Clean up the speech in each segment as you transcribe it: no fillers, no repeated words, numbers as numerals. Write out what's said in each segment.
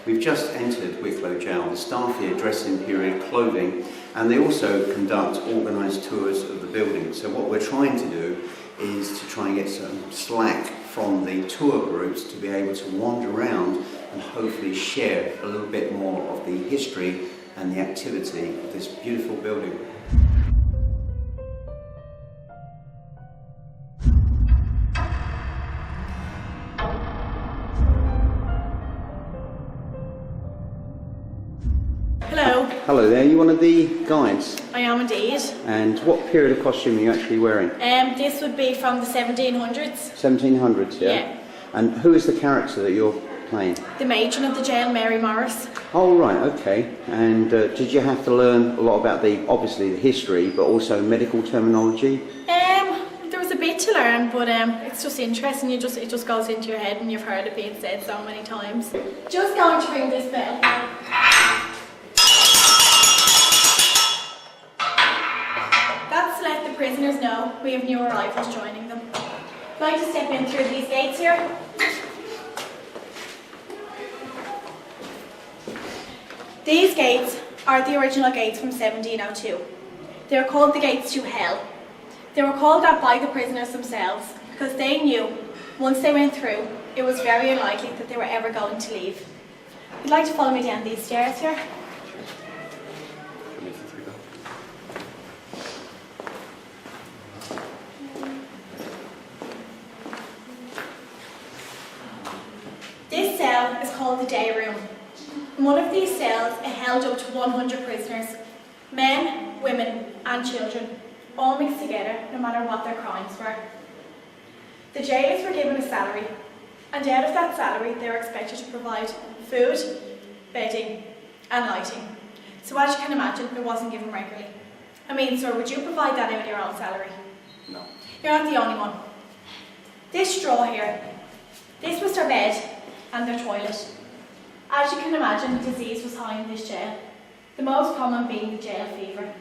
We've just entered Wicklow Gaol. The staff here dress in period clothing, and they also conduct organised tours of the building. So what we're trying to do is to try and get some slack from the tour groups to be able to wander around and hopefully share a little bit more of the history and the activity of this beautiful building. Hello. Hello there, you one of the guides? I am indeed. And what period of costume are you actually wearing? This would be from the 1700s. 1700s, yeah? Yeah. And who is the character that you're playing? The matron of the jail, Mary Morris. Oh right, okay. And did you have to learn a lot about obviously the history, but also medical terminology? There was a bit to learn, but it's just interesting. It just goes into your head, and you've heard it being said so many times. Just going to ring this bell. That's to let the prisoners know we have new arrivals joining them. I'd like to step in through these gates here. These gates are the original gates from 1702. They are called the gates to hell. They were called that by the prisoners themselves because they knew once they went through, it was very unlikely that they were ever going to leave. If you'd like to follow me down these stairs here. This cell is called the Dayroom. In one of these cells, it held up to 100 prisoners, men, women and children, all mixed together no matter what their crimes were. The jailers were given a salary, and out of that salary they were expected to provide food, bedding and lighting. So as you can imagine, it wasn't given regularly. I mean, sir, would you provide that out of your own salary? No. You're not the only one. This straw here, this was their bed and their toilet. As you can imagine, disease was high in this jail, the most common being the jail fever.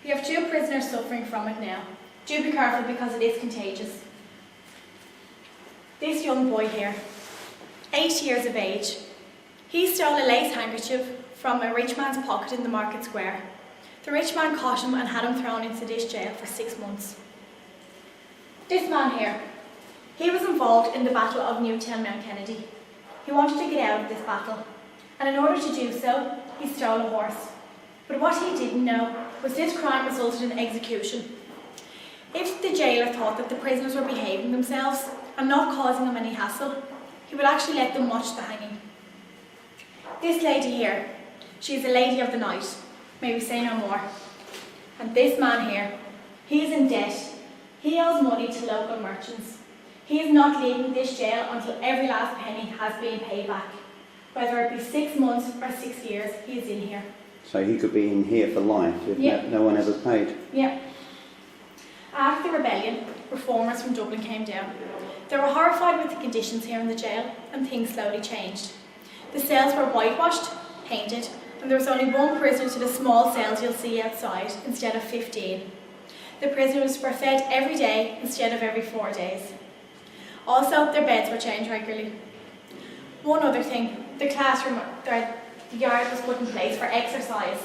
We have 2 prisoners suffering from it now. Do be careful because it is contagious. This young boy here, 8 years of age, he stole a lace handkerchief from a rich man's pocket in the market square. The rich man caught him and had him thrown into this jail for 6 months. This man here, he was involved in the Battle of Newtown Mount Kennedy. He wanted to get out of this battle, and in order to do so, he stole a horse. But what he didn't know was this crime resulted in execution. If the jailer thought that the prisoners were behaving themselves and not causing them any hassle, he would actually let them watch the hanging. This lady here, she is a lady of the night, may we say no more. And this man here, he is in debt. He owes money to local merchants. He is not leaving this jail until every last penny has been paid back. Whether it be 6 months or 6 years, he is in here. So he could be in here for life if no one ever paid? Yeah. After the rebellion, reformers from Dublin came down. They were horrified with the conditions here in the jail, and things slowly changed. The cells were whitewashed, painted, and there was only 1 prisoner to the small cells you'll see outside, instead of 15. The prisoners were fed every day instead of every 4 days. Also, their beds were changed regularly. One other thing, the yard was put in place for exercise,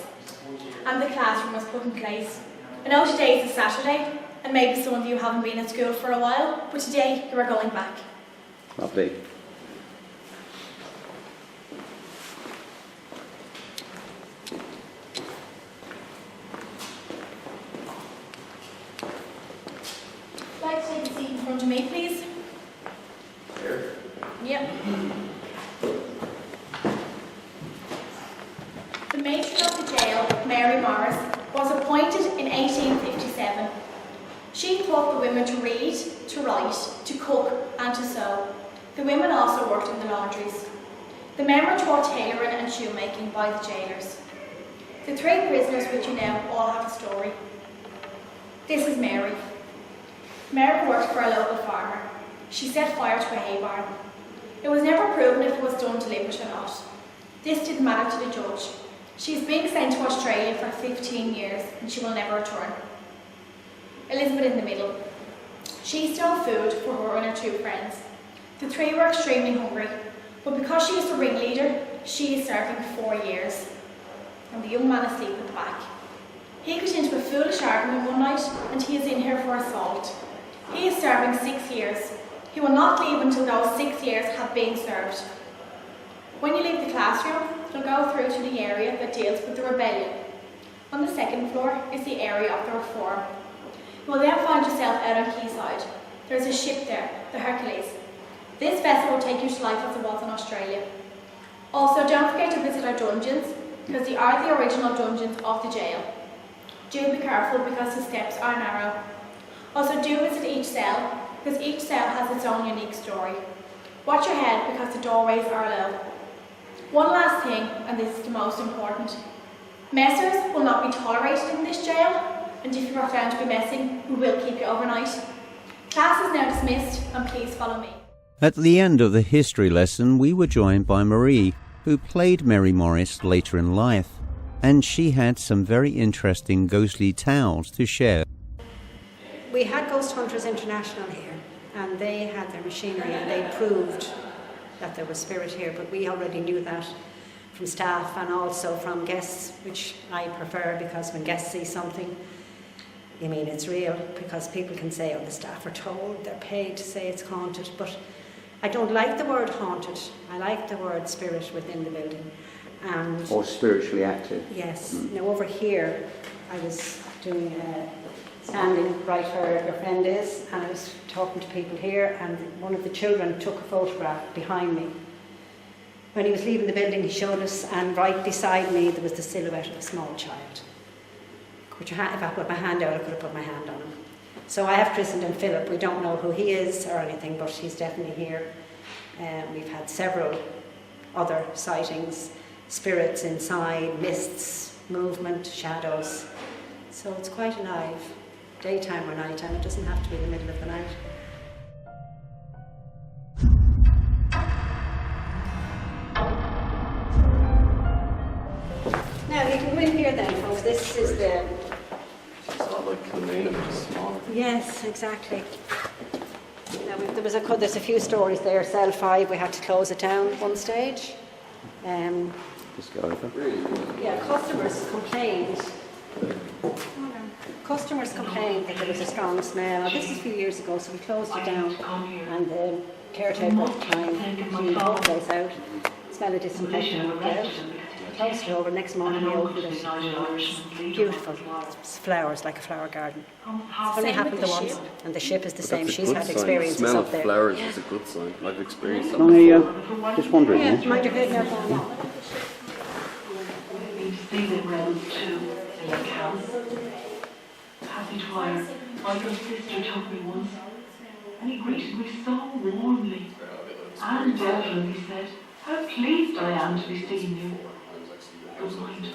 and the classroom was put in place. I know today is a Saturday, and maybe some of you haven't been at school for a while, but today you are going back. Lovely. I'd like to take a seat in front of me, please. Here? Yep. The matron of the jail, Mary Morris, was appointed in 1857. She taught the women to read, to write, to cook and to sew. The women also worked in the laundries. The men were taught tailoring and shoemaking by the jailers. The 3 prisoners with you now all have a story. This is Mary. Mary worked for a local farmer. She set fire to a hay barn. It was never proven if it was done deliberately or not. This didn't matter to the judge. She's being sent to Australia for 15 years and she will never return. Elizabeth in the middle. She stole food for her and her 2 friends. The 3 were extremely hungry, but because she was the ringleader, she is serving 4 years, and the young man is asleep at the back. He got into a foolish argument one night, and he is in here for assault. He is serving 6 years. He will not leave until those 6 years have been served. When you leave the classroom, you'll go through to the area that deals with the rebellion. On the second floor is the area of the reform. You will then find yourself out on Quayside. There's a ship there, the Hercules. This vessel will take you to life as it was in Australia. Also, don't forget to visit our dungeons, because they are the original dungeons of the jail. Do be careful because the steps are narrow. Also, do visit each cell, because each cell has its own unique story. Watch your head because the doorways are low. One last thing, and this is the most important. Messers will not be tolerated in this jail, and if you are found to be messing, we will keep you overnight. Class is now dismissed, and please follow me. At the end of the history lesson, we were joined by Marie, who played Mary Morris later in life, and she had some very interesting ghostly tales to share. We had Ghost Hunters International here, and they had their machinery, and they proved that there was spirit here, but we already knew that from staff and also from guests, which I prefer, because when guests see something, you mean it's real, because people can say, oh, the staff are told, they're paid to say it's haunted, but I don't like the word haunted. I like the word spirit within the building. And Or spiritually active. yes. Now over here, I was doing standing right where your friend is, and I was talking to people here, and one of the children took a photograph behind me. When he was leaving the building, he showed us, and right beside me there was the silhouette of a small child. If I put my hand out, I could have put my hand on him. So I have christened him Philip. We don't know who he is or anything, but he's definitely here. We've had several other sightings, spirits inside, mists, movement, shadows. So it's quite alive, daytime or nighttime. It doesn't have to be the middle of the night. Now you can go in here then, folks. This is the... It's not like Confinement, just smaller. Yes, exactly. Now there's a few stories there. Cell 5, we had to close it down at one stage. Just go over. Yeah, customers complained that there was a strong smell. This is a few years ago, so we closed it down, and the caretaker at the time cleaned the whole place out. Smell of disinfectant went out. Closed it over. Next morning we opened it. Beautiful flowers, like a flower garden. It's only happened the once, and the ship is the same. She's had experiences smell up of there. flowers is a good sign. I've experienced that. Just wondering. Yeah, mind your head now. See the rebels too, in the house. Happy Dwyer, Michael's sister took me once, and he greeted me so warmly. And Devlin, he said, how pleased I am to be seeing you. But mind,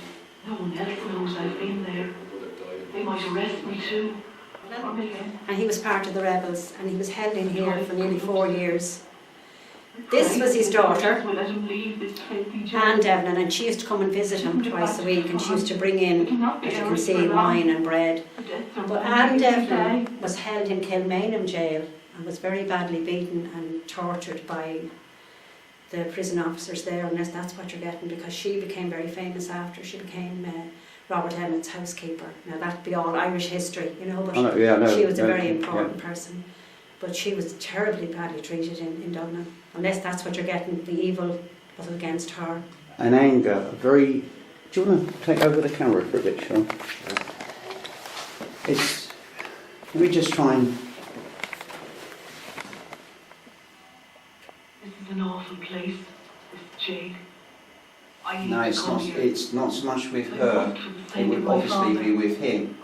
no one else knows I've been there. They might arrest me too. Or maybe... And he was part of the rebels, and he was held in here for nearly 4 years. This was his daughter, Anne Devlin, and she used to come and visit him twice a week, and she used to bring in, as you can see, wine and bread. But Anne Devlin was held in Kilmainham jail and was very badly beaten and tortured by the prison officers there, unless that's what you're getting, because she became very famous after. She became Robert Emmet's housekeeper. Now that'd be all Irish history, you know, but she was a very important person. But she was terribly badly treated in Dublin, unless that's what you're getting, the evil was against her. An anger, very... Do you want to take over the camera for a bit, Sean? It's... Let me just try and... This is an awful place, this jail. No, it's not so much with her. It would obviously be with him.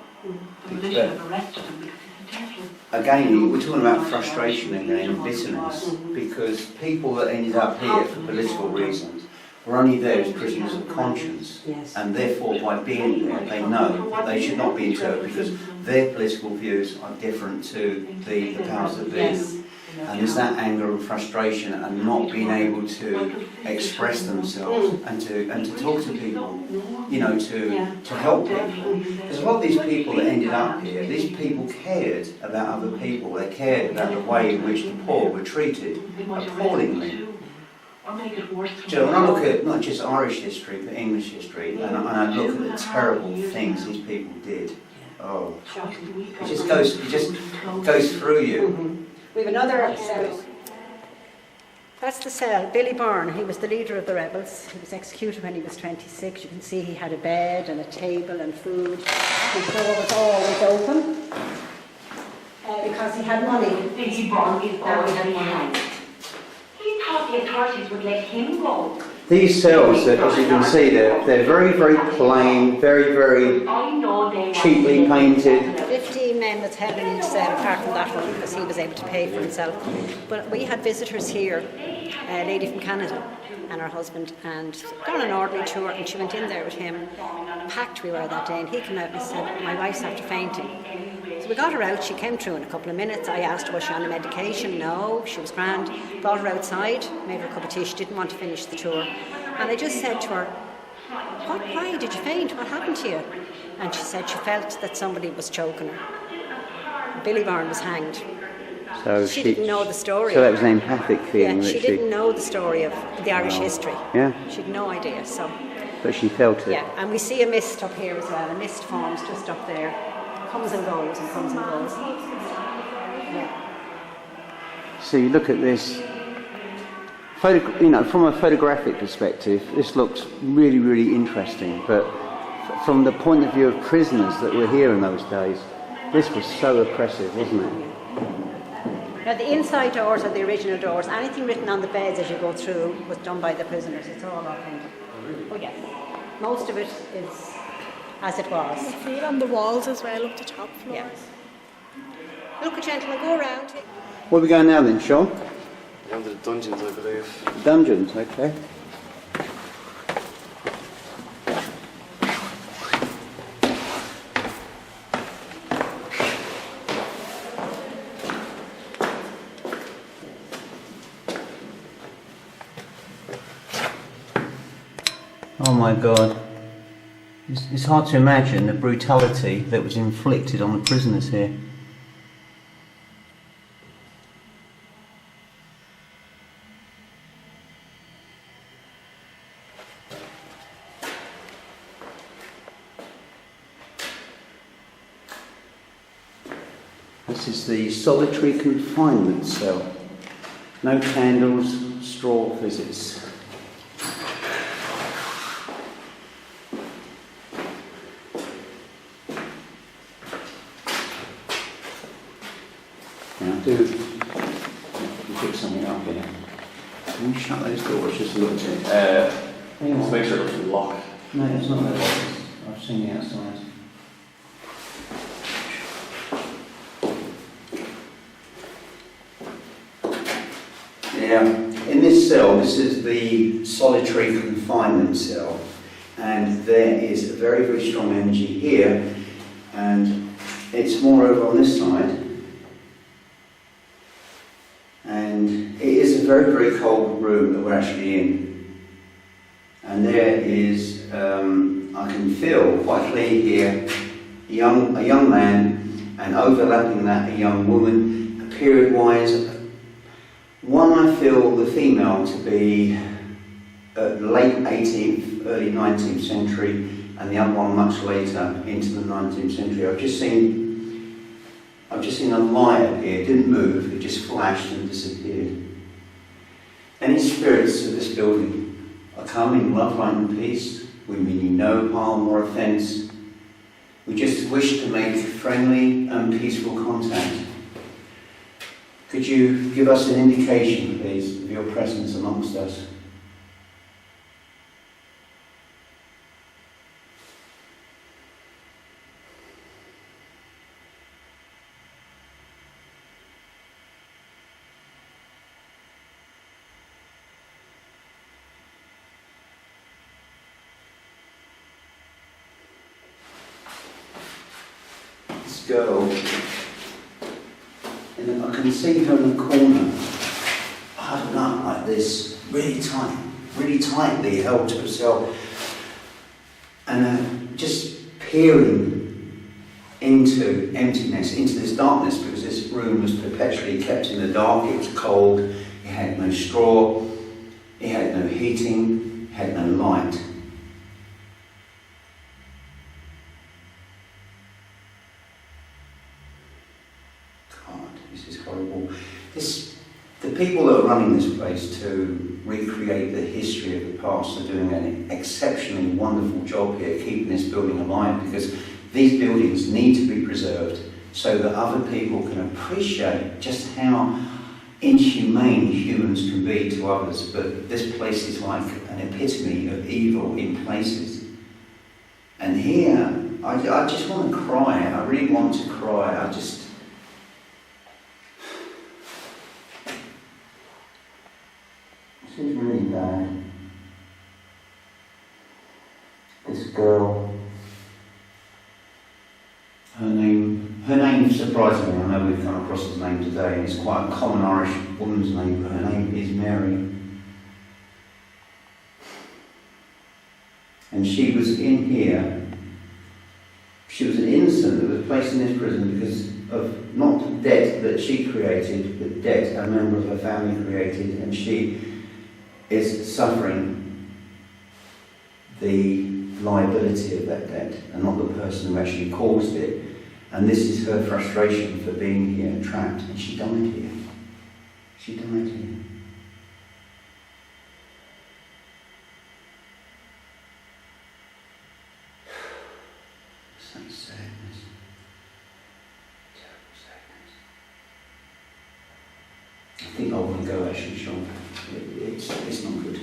The militia have arrested him because he's a devil. Again, we're talking about frustration again, bitterness, because people that ended up here for political reasons were only there as prisoners of conscience, and therefore by being there they know that they should not be interred because their political views are different to the powers that be. And there's that anger and frustration and not being able to express themselves and to talk to people, you know, to help people. Because a lot of these people that ended up here, these people cared about other people. They cared about the way in which the poor were treated appallingly. or make it worse for Joe, when I look at not just Irish history, but English history, and I look at the terrible things these people did, oh, it just goes through you. We have another cell. That's the cell. Billy Byrne, he was the leader of the rebels. He was executed when he was 26. You can see he had a bed and a table and food. His door was always open because he had money. Billy Byrne is always behind. He thought the authorities would let him go. These cells, as you can see, they're very, very plain, very, very I know they cheaply painted. 15 men was held in each cell, apart from that one, because he was able to pay for himself. But we had visitors here, a lady from Canada and her husband, and they were on an ordinary tour, and she went in there with him. Packed we were that day, and he came out and said, "My wife's after fainting." So we got her out. She came through in a couple of minutes. I asked her, was she on a medication? No, she was grand. Brought her outside, made her a cup of tea. She didn't want to finish the tour. And I just said to her, why did you faint? What happened to you? And she said she felt that somebody was choking her. Billy Byrne was hanged. So She didn't know the story. So that was an empathic feeling Yeah, that she didn't know the story of the Irish history. Yeah, She had no idea, so... but she felt it. Yeah, and we see a mist up here as well. A mist forms just up there. Comes and goes and comes and goes. Yeah. So you look at this, from a photographic perspective, this looks really, really interesting. But from the point of view of prisoners that were here in those days, this was so oppressive, wasn't it? Now the inside doors are the original doors. Anything written on the beds as you go through was done by the prisoners. It's all authentic. Oh yeah. Most of it is as it was. You see it on the walls as well, up the top floors. Yeah. Look, gentlemen, go around. Where are we going now then, Sean? Down to the dungeons, I believe. Dungeons, okay. Oh my God. It's hard to imagine the brutality that was inflicted on the prisoners here. This is the solitary confinement cell. No candles, straw visits. Do pick something up here. Can you shut those doors just a little bit? Let's make sure it's locked. No, it's not that locked. I've seen the outside. Yeah, in this cell, this is the solitary confinement cell, and there is a very, very strong energy here, and it's more over on this side. And it is a very, very cold room that we're actually in. And there is, I can feel quite clearly here, a young man, and overlapping that, a young woman, period-wise. One, I feel the female to be late 18th, early 19th century, and the other one much later into the 19th century. I've just seen a light appear, it didn't move, it just flashed and disappeared. Any spirits of this building are come in love, light and peace. We mean you no harm or offence. We just wish to make friendly and peaceful contact. Could you give us an indication, please, of your presence amongst us? Girl, and I can see her in the corner, huddled up like this, really tightly held to herself, and just peering into emptiness, into this darkness, because this room was perpetually kept in the dark. It was cold, it had no straw, it had heating, had no light. God, this is horrible. The people that are running this place to recreate the history of the past are doing an exceptionally wonderful job here, keeping this building alive, because these buildings need to be preserved so that other people can appreciate just how inhumane humans can be to others. But this place is like an epitome of evil in places. And here, I just want to cry. I really want to cry. This is really bad. This girl, her name surprisingly, I know we've come across his name today, and it's quite a common Irish woman's name, but her name is Mary. And she was in here, she was an innocent that was placed in this prison because of not debt that she created, but debt a member of her family created, and she is suffering the liability of that debt and not the person who actually caused it. And this is her frustration for being here, trapped, and she died here. She died here. Such sadness. Terrible sadness. I think I want to go actually, Sean. It's not good.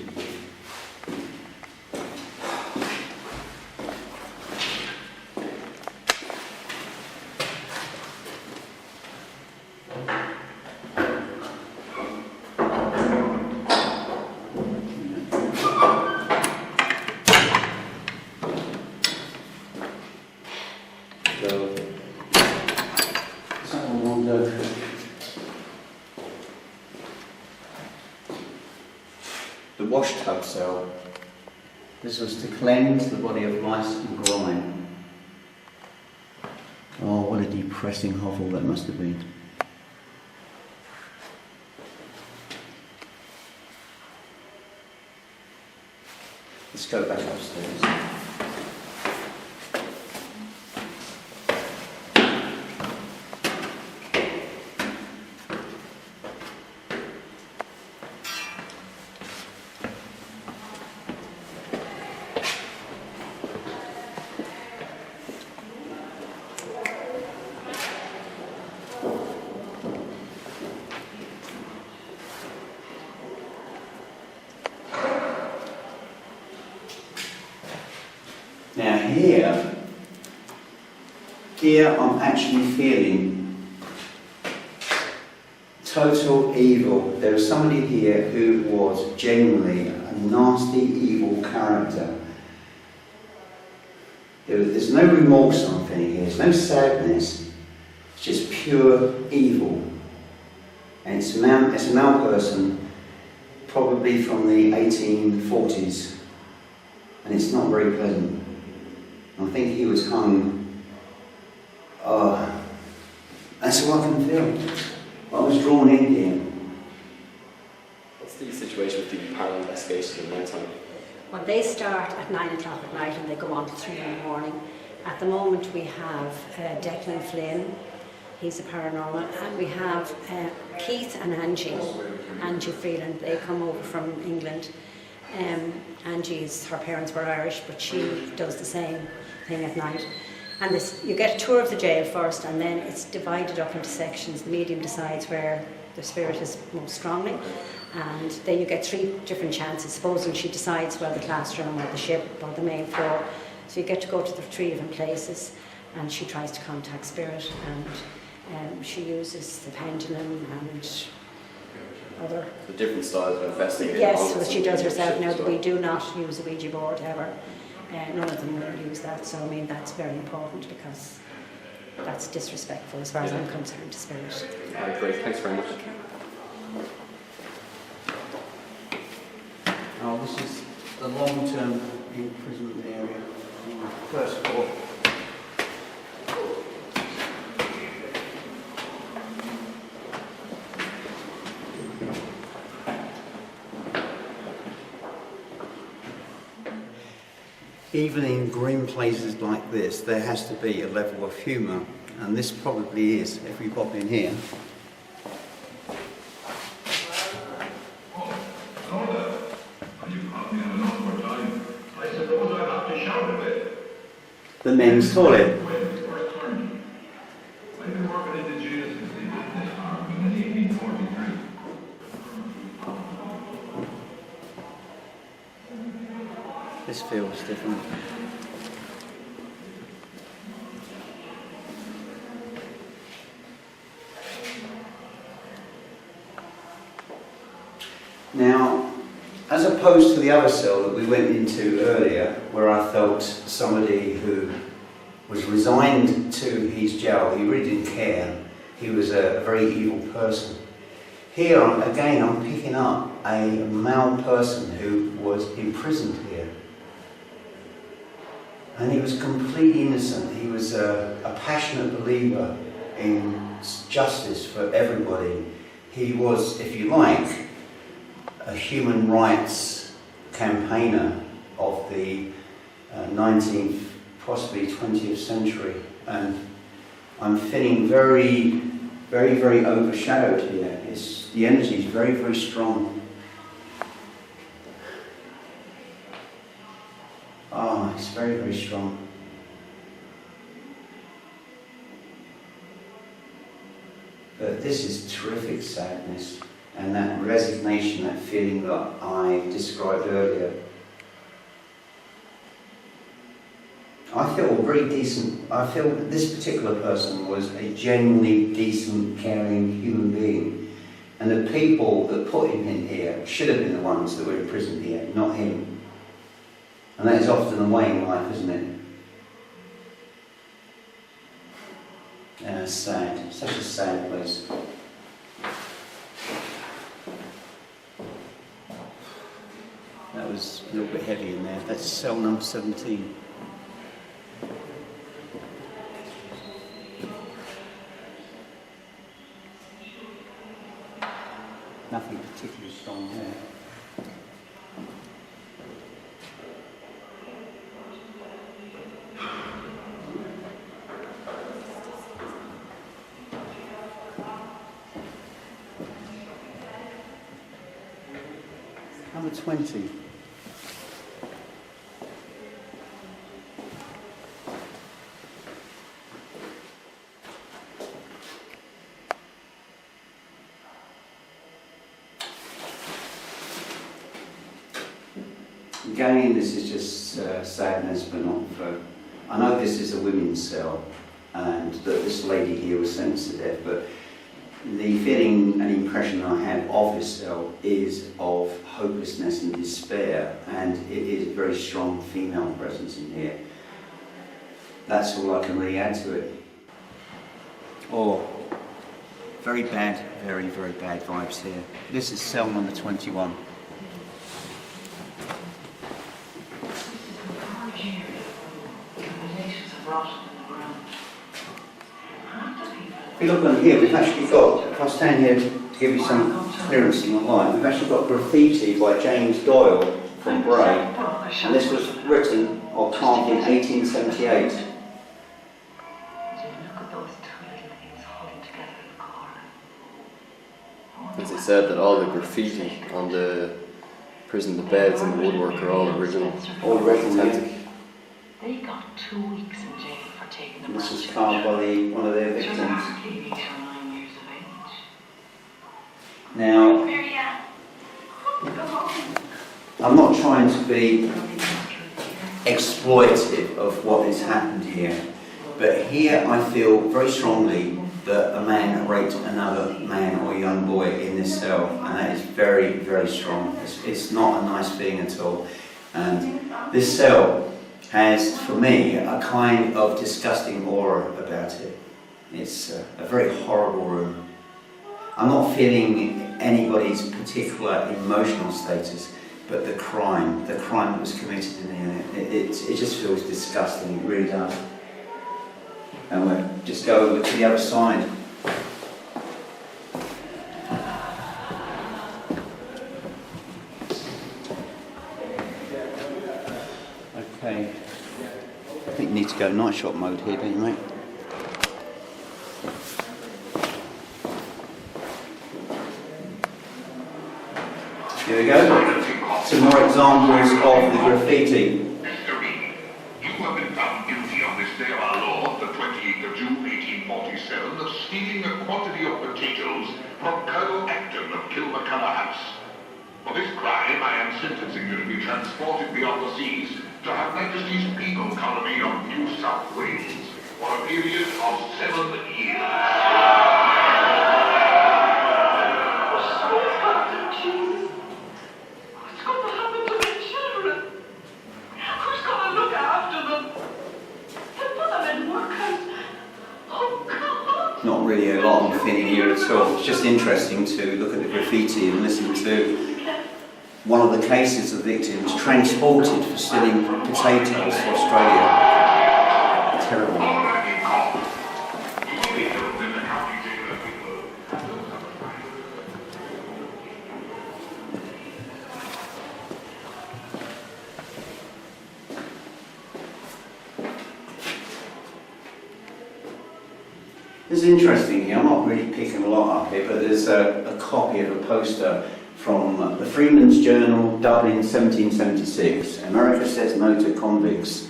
The wash tub cell. This was to cleanse the body of lice and grime. Oh, what a depressing hovel that must have been. Let's go back upstairs. Now here I'm actually feeling total evil. There was somebody here who was genuinely a nasty, evil character. There's no remorse I'm feeling here, there's no sadness, it's just pure evil. And it's a male person, probably from the 1840s, and it's not very pleasant. I think he was hung. That's what I can feel. I was drawn in here. What's the situation with the parallel investigation in night time? Well, they start at 9 o'clock at night and they go on to 3 in the morning. At the moment we have Declan Flynn, he's a paranormal, and we have Keith and Angie Freeland. They come over from England. Her parents were Irish, but she does the same thing at night. And you get a tour of the jail first, and then it's divided up into sections. The medium decides where the spirit is most strongly, and then you get 3 different chances. Supposing she decides, well, the classroom or the ship or the main floor. So you get to go to the 3 different places, and she tries to contact spirit, and she uses the pendulum and other... The different styles of investigating. Yes, which she does herself now. We do not use a Ouija board ever. None of them will use that, so I mean that's very important because that's disrespectful as far as I'm concerned to spirit. All right, great. Thanks very much. Okay. Oh, this is the long-term imprisonment area. First floor. even in grim places like this, there has to be a level of humour, and this probably is. If we pop in here. The men's toilet. This feels different. Now, as opposed to the other cell that we went into earlier, where I felt somebody who was resigned to his jail, he really didn't care, he was a very evil person. Here, again, I'm picking up a male person who was imprisoned here. And he was completely innocent. He was a passionate believer in justice for everybody. He was, if you like, a human rights campaigner of the 19th, possibly 20th century. And I'm feeling very, very, very overshadowed here. The energy is very, very strong. Ah, it's very, very strong. But this is terrific sadness, and that resignation, that feeling that I described earlier. I feel very decent. I feel that this particular person was a genuinely decent, caring human being. And the people that put him in here should have been the ones that were imprisoned here, not him. And that is often the way in life, isn't it? And it's sad, such a sad place. That was a little bit heavy in there. That's cell number 17. Nothing particularly strong there. Number 20. Again, this is just sadness, but not for... I know this is a women's cell, and that this lady here was sentenced to death, but the feeling and impression I have of this cell is of hopelessness and despair, and it is a very strong female presence in here. That's all I can really add to it. Oh, very bad, very, very bad vibes here. This is cell number 21. If you look on here, we've actually got, if I stand here to give you some clearance in the light, we've actually got graffiti by James Doyle from Bray, and this was written or carved in 1878. As they said that all the graffiti on the prison, the beds and the woodwork are all original. All original, authentic. They got 2 weeks in jail for taking the This was carved by one of their victims. 9 years of age. Now, I'm not trying to be exploitive of what has happened here, but here I feel very strongly that a man raped another man or young boy in this cell, and that is very, very strong. It's not a nice feeling at all. And this cell has, for me, a kind of disgusting aura about it. It's a very horrible room. I'm not feeling anybody's particular emotional status, but the crime that was committed in here, it just feels disgusting, it really does. And we'll just go over to the other side. Okay. I think you need to go night shot mode here, don't you, mate? Here we go. Some more examples of the graffiti. You have been found guilty on this day of our Lord, the 28th of June, 1847, of stealing a quantity of potatoes from Colonel Acton of Kilmacudder House. For this crime, I am sentencing you to be transported beyond the seas to Her Majesty's Penal Colony of New South Wales for a period of 7 years. Not really a lot of thing here at all. It's just interesting to look at the graffiti and listen to one of the cases of victims transported for stealing potatoes to Australia. Terrible. This is interesting here. I'm not really picking a lot up here, but there's a copy of a poster from the Freeman's Journal, Dublin, 1776. America says no to convicts.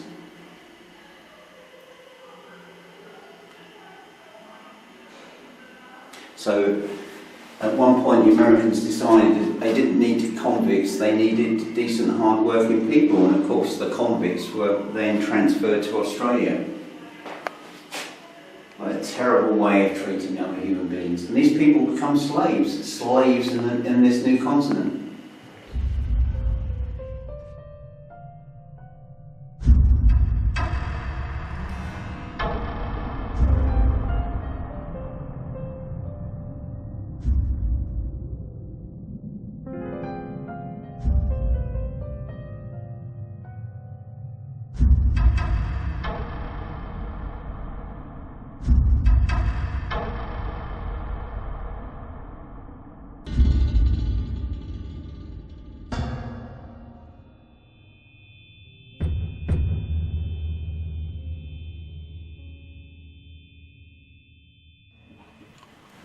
So, at one point the Americans decided they didn't need convicts, they needed decent, hard-working people, and of course the convicts were then transferred to Australia. What a terrible way of treating other human beings. And these people become slaves in this new continent.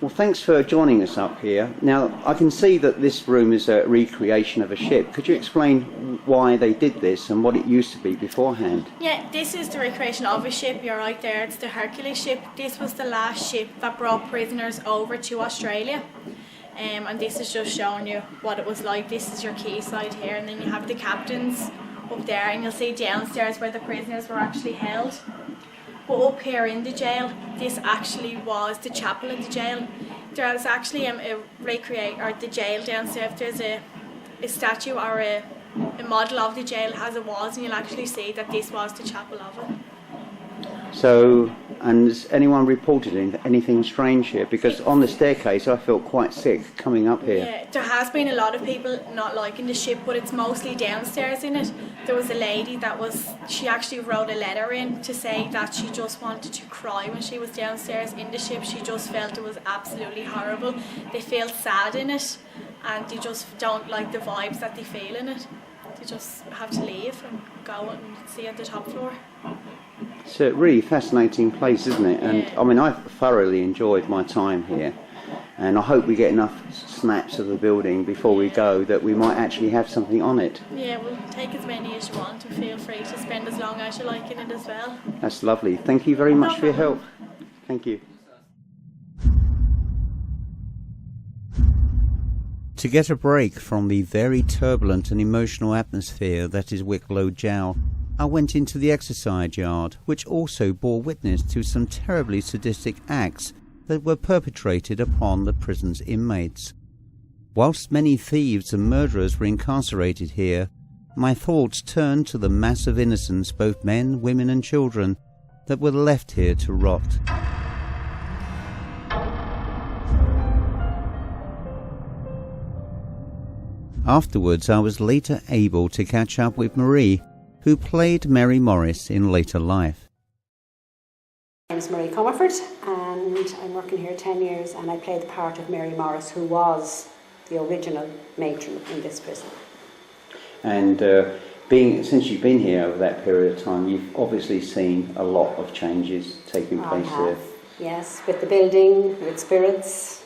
Well, thanks for joining us up here. Now, I can see that this room is a recreation of a ship. Could you explain why they did this and what it used to be beforehand? Yeah, this is the recreation of a ship. You're right there. It's the Hercules Ship. This was the last ship that brought prisoners over to Australia. And this is just showing you what it was like. This is your quayside here, and then you have the captains up there, and you'll see downstairs where the prisoners were actually held. But up here in the jail, this actually was the chapel of the jail. There was actually the jail downstairs. There's a statue or a model of the jail as it was, and you'll actually see that this was the chapel of it. So, and has anyone reported anything strange here? Because on the staircase I felt quite sick coming up here. Yeah, there has been a lot of people not liking the ship, but it's mostly downstairs in it. There was a lady she actually wrote a letter in to say that she just wanted to cry when she was downstairs in the ship. She just felt it was absolutely horrible. They feel sad in it, and they just don't like the vibes that they feel in it. They just have to leave and go and see at the top floor. It's a really fascinating place, isn't it? And Yeah. I mean, I've thoroughly enjoyed my time here, and I hope we get enough snaps of the building before we go that we might actually have something on it. Yeah, we'll take as many as you want, and feel free to spend as long as you like in it as well. That's lovely. Thank you very much for your help. Thank you. To get a break from the very turbulent and emotional atmosphere that is Wicklow Gaol, I went into the exercise yard, which also bore witness to some terribly sadistic acts that were perpetrated upon the prison's inmates. Whilst many thieves and murderers were incarcerated here, my thoughts turned to the mass of innocents, both men, women and children, that were left here to rot. Afterwards, I was later able to catch up with Marie, who played Mary Morris in later life. My name is Marie Comerford, and I'm working here 10 years, and I play the part of Mary Morris, who was the original matron in this prison. And Since you've been here over that period of time, you've obviously seen a lot of changes taking place here. Yes, with the building, with spirits,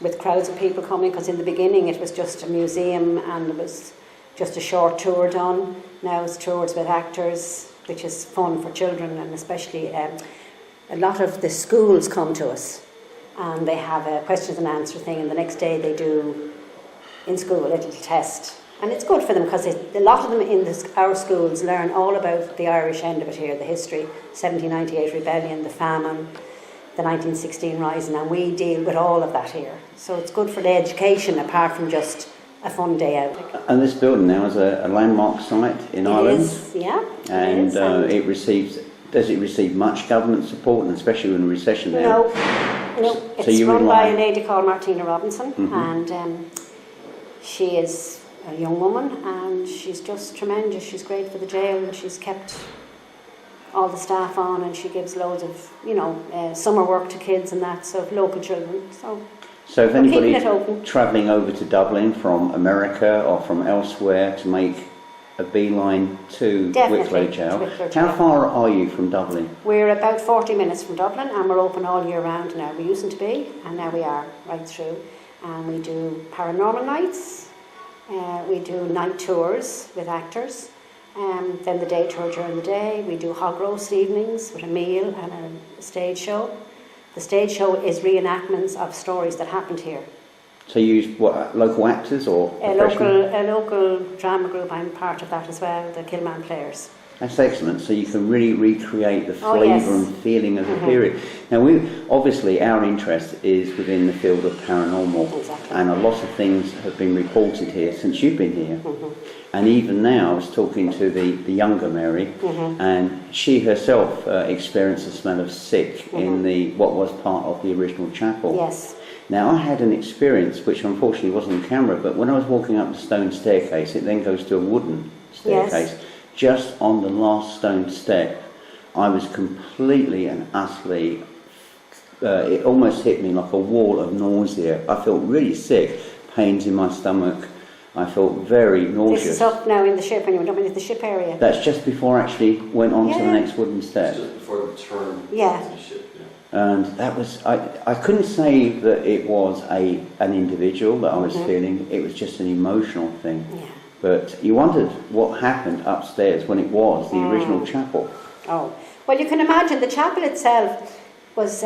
with crowds of people coming, because in the beginning it was just a museum and it was just a short tour done. Now it's tours with actors, which is fun for children, and especially a lot of the schools come to us and they have a questions and answer thing, and the next day they do in school a little test. And it's good for them because a lot of them in our schools learn all about the Irish end of it here, the history, 1798 rebellion, the famine, the 1916 rising, and we deal with all of that here. So it's good for the education apart from just a fun day out. And this building now is a landmark site in Ireland. It is, yeah. And it is, does it receive much government support, and especially in a recession now? No. It's run by a lady called Martina Robinson, and she is a young woman and she's just tremendous. She's great for the jail, and she's kept all the staff on, and she gives loads of, summer work to kids and that, so local children. So if anybody's travelling over to Dublin from America or from elsewhere to make a beeline to Wicklow Gaol, how far are you from Dublin? We're about 40 minutes from Dublin, and we're open all year round now. We used to be, and now we are right through. And we do paranormal nights, we do night tours with actors, then the day tour during the day. We do hog roast evenings with a meal and a stage show. The stage show is reenactments of stories that happened here. So you use local actors or a local drama group? I'm part of that as well, the Kilman Players. That's excellent. So you can really recreate the flavour and feeling of the period. Now, obviously our interest is within the field of paranormal, and a lot of things have been reported here since you've been here. And even now, I was talking to the younger Mary, and she herself experienced the smell of sick in what was part of the original chapel. Yes. Now, I had an experience which unfortunately wasn't on camera, but when I was walking up the stone staircase, it then goes to a wooden staircase. Yes. Just on the last stone step, I was completely and utterly, it almost hit me like a wall of nausea. I felt really sick, pains in my stomach. I felt very nauseous. This is up now in the ship, and you went up into the ship area. That's just before I actually went on to the next wooden step. Just before the turn to the ship, And that was, I couldn't say that it was an individual that I was feeling, it was just an emotional thing. Yeah. But you wondered what happened upstairs when it was the original chapel. Oh, well, you can imagine the chapel itself was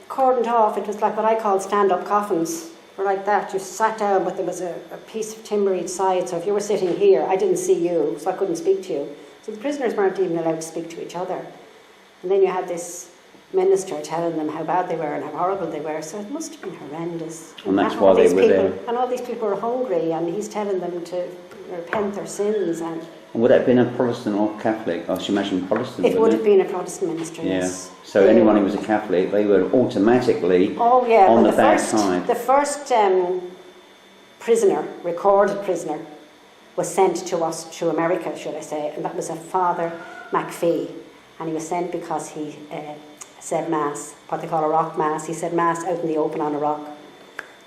cordoned off. It was like what I call stand-up coffins, were like that. You sat down, but there was a piece of timber each side. So if you were sitting here, I didn't see you, so I couldn't speak to you. So the prisoners weren't even allowed to speak to each other. And then you had this minister telling them how bad they were and how horrible they were. So it must have been horrendous. And that's why they were there. And all these people were hungry, and he's telling them to repent their sins. And would that have been a Protestant or Catholic? I should imagine Protestant. It would have been a Protestant minister, yes. So anyone who was a Catholic, they were automatically on the bad side. The first prisoner, recorded prisoner, was sent to us to America, should I say, and that was a Father McPhee. And he was sent because he said Mass, what they call a rock Mass. He said Mass out in the open on a rock.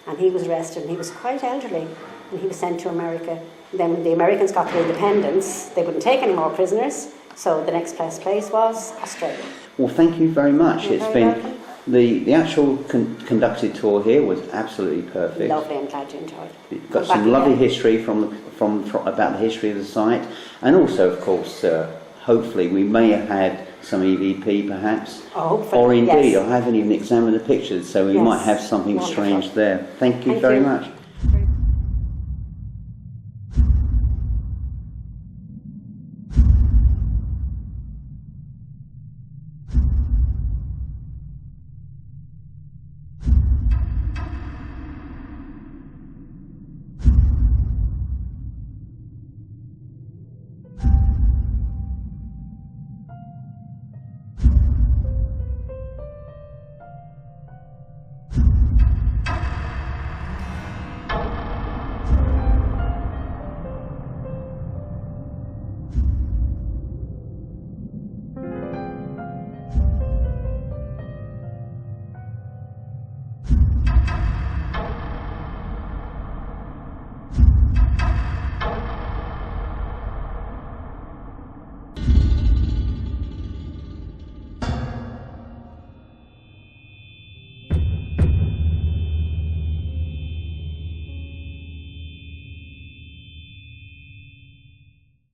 And he was arrested, and he was quite elderly, and he was sent to America. And then when the Americans got their independence, they wouldn't take any more prisoners, so the next best place was Australia. Well, thank you very much. You're very welcome. The actual conducted tour here was absolutely perfect. Lovely, I'm glad you enjoyed it. You've got some lovely history from about the history of the site, and also, of course, hopefully we may have had some EVP perhaps, or indeed I haven't even examined the pictures, so we might have something strange there. Thank you very much.